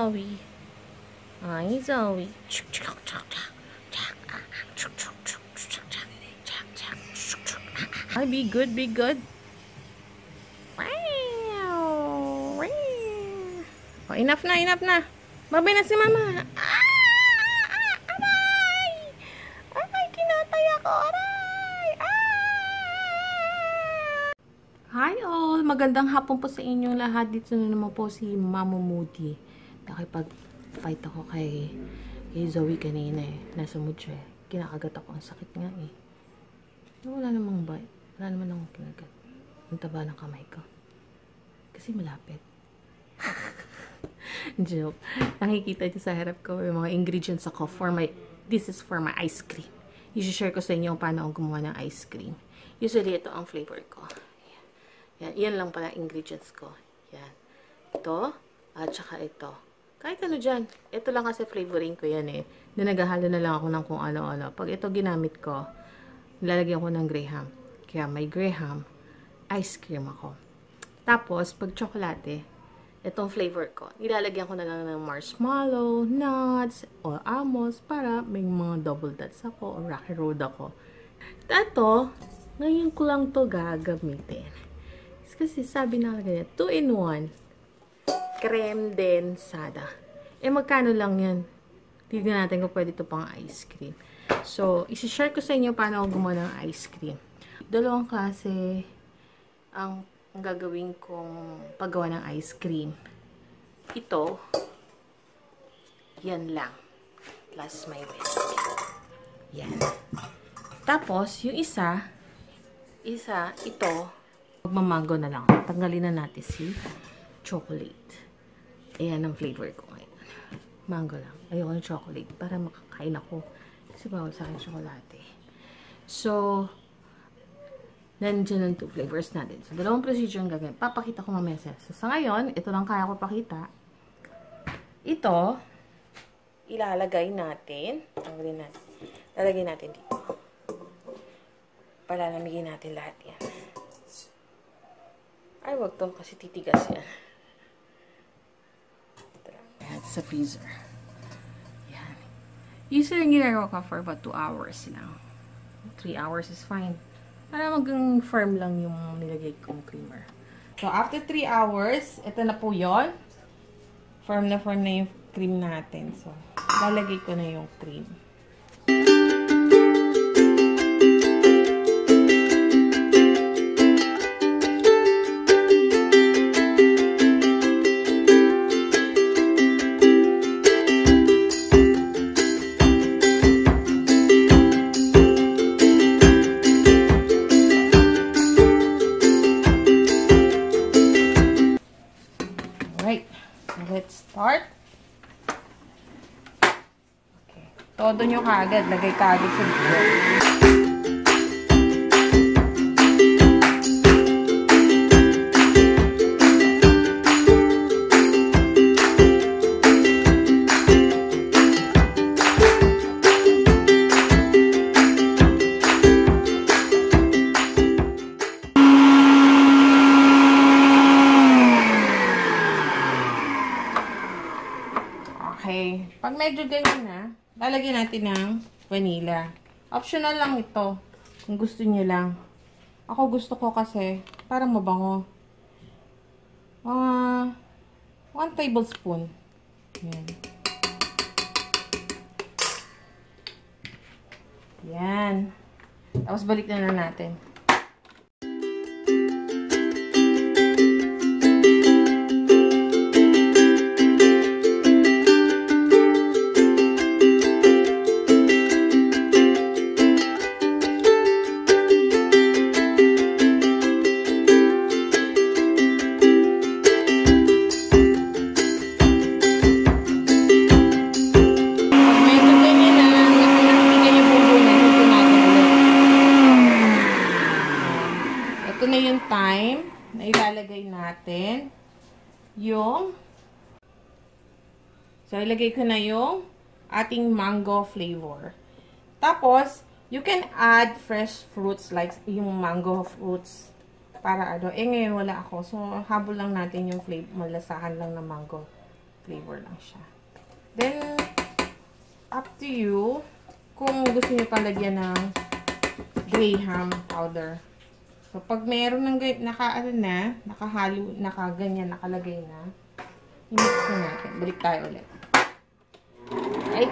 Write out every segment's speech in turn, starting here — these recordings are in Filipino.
Zoe. Hi, Zoe. Hi, be good, be good. Oh, enough na, enough na. Babay na si Mama. Aray! Aray, kinatay ako. Aray! Hi all! Magandang hapon po sa inyong lahat. Dito na naman po si Mama Moody. Nakipag-fight ako kay Zoe kanina eh. Nasa mood siya eh. Kinakagat ako. Ang sakit nga eh. Wala namang bite. Wala naman akong kinagat. Ang taba ng kamay ko. Kasi malapit. Joke. Nakikita niyo sa harap ko yung mga ingredients ako for my, this is for my ice cream. I-share ko sa inyo paano ako gumawa ng ice cream. Usually, ito ang flavor ko. Yan. Yan lang pala ingredients ko. Yan. Ito, at saka ito. Kahit ano dyan. Ito lang kasi flavoring ko yan eh. Na naghahalo na lang ako ng kung ano-ano. Pag ito ginamit ko, nilalagyan ko ng graham. Kaya may graham, ice cream ako. Tapos, pag chocolate, itong flavor ko, nilalagyan ko na lang ng marshmallow, nuts, o almonds para may mga double dots ako o rocky road ako. Ito, ngayon ko lang to gagamitin. Kasi sabi na ganyan, 2-in-1 Kremdensada. Eh, magkano lang yan? Tignan natin kung pwede ito pang ice cream. So, isi-share ko sa inyo paano ako gumawa ng ice cream. Dalawang klase ang gagawin kong paggawa ng ice cream. Ito, yan lang. Plus my whisk. Yan. Tapos, yung isa, ito, magmamango na lang. Tanggalin na natin si chocolate. Ayan ang flavor ko ngayon. Mango lang. Ayoko ng chocolate para makakain ako. Kasi bawal sa akin chocolate. So, nandiyan ang 2 flavors natin. So, dalawang procedure ang gagawin. Papakita ko mamaya sa. So, sa ngayon, ito lang kaya ko pakita. Ito, ilalagay natin. Tanggalin natin. Lalagay natin dito. Palalamigin natin lahat yan. Ay, wag to kasi titigas yan. Ayan, sa freezer. Yan. Usually, ginagawa ko for about 2 hours lang. 3 hours is fine. Para maging firm lang yung nilagay kong creamer. So, after 3 hours, ito na po yon. Firm na yung cream natin. So, lalagay ko na yung cream. Let's start. Okay. Todo nyo kaagad. Lagay kaagad sa buko. Okay. Pag medyo ganyan na, lalagyan natin ng vanilla. Optional lang ito. Kung gusto niyo lang. Ako gusto ko kasi parang mabango. 1 tablespoon. Yan. Yan. Tapos balik na natin. Ito na yung time na ilalagay natin yung ilagay ko na yung ating mango flavor. Tapos, you can add fresh fruits like yung mango fruits para ano. Eh, ngayon wala ako. So, habol lang natin yung flavor. Malasahan lang ng mango. flavor lang siya. Then, up to you kung gusto nyo palagyan ng graham powder. So, pag meron ng nakahalo, nakaganyan, nakalagay na, i-mix na natin. Balik tayo ulit. Okay?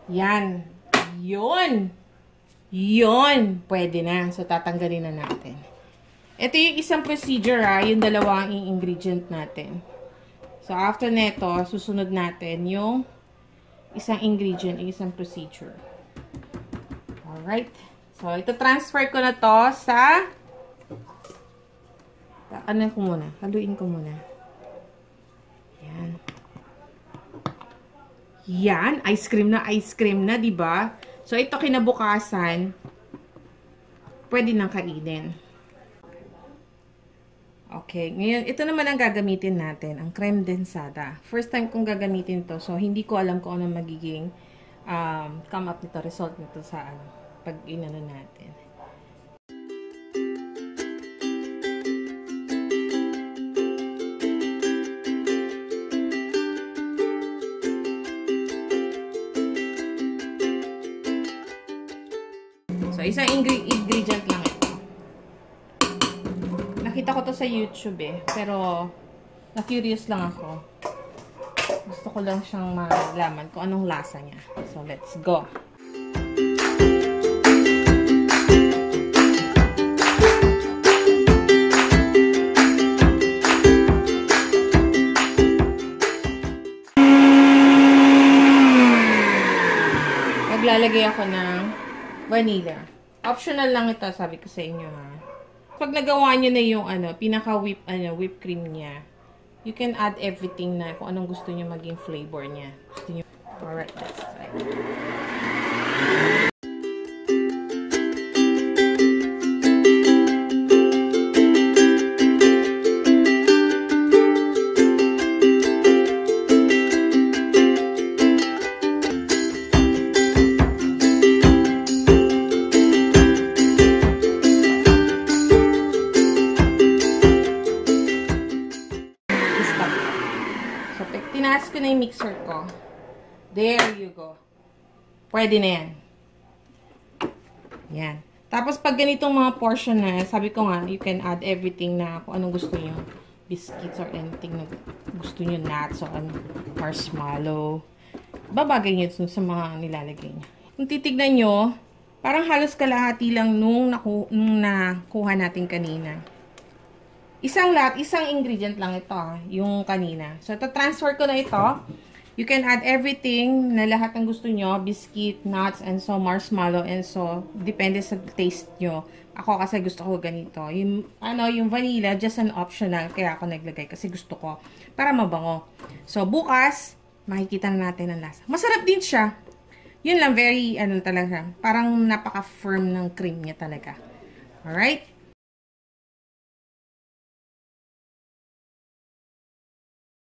Yan. Yun. Yun. Pwede na. So, tatanggalin na natin. Ito yung isang procedure, yung dalawang ingredient natin. So, after neto, susunod natin yung isang ingredient, yung isang procedure. Alright. So, ito transfer ko na to sa ano ko muna? Haluin ko muna. Yan. Yan, ice cream na, di ba? So, ito kinabukasan, pwede nang kainin. Okay, ngayon, ito naman ang gagamitin natin, ang Kremdensada. First time kong gagamitin to, so hindi ko alam kung ano magiging come up nito, result nito sa pag inano natin. So, isang ingredient lang ito. Nakita ko to sa YouTube pero na-curious lang ako. Gusto ko lang siyang malaman kung anong lasa niya. So, let's go. Maglalagay ako ng vanilla. Optional lang ito, sabi ko sa inyo, ha. Pag nagawa nyo na yung whipped cream niya, you can add everything na kung anong gusto nyo maging flavor niya. Gusto nyo. Alright, let's try. Tinaas ko na yung mixer ko. There you go. Pwede na yan. Yan. Tapos, pag ganitong mga portion na, sabi ko nga, you can add everything na kung anong gusto nyo. Biscuits or anything na gusto nyo, nuts or marshmallow. Babagay nyo sa mga nilalagay nyo. Kung titignan nyo, parang halos kalahati lang nung nakuha natin kanina. Isang ingredient lang ito, yung kanina. So, ito, transfer ko na ito. You can add everything na lahat ng gusto nyo. Biscuit, nuts, and so, marshmallow, and so, depende sa taste nyo. Ako kasi gusto ko ganito. Yung vanilla, just an optional. Kaya ako naglagay kasi gusto ko. Para mabango. So, bukas, makikita na natin ang lasa. Masarap din siya. Yun lang, very, talaga. Parang napaka-firm ng cream niya talaga. Alright?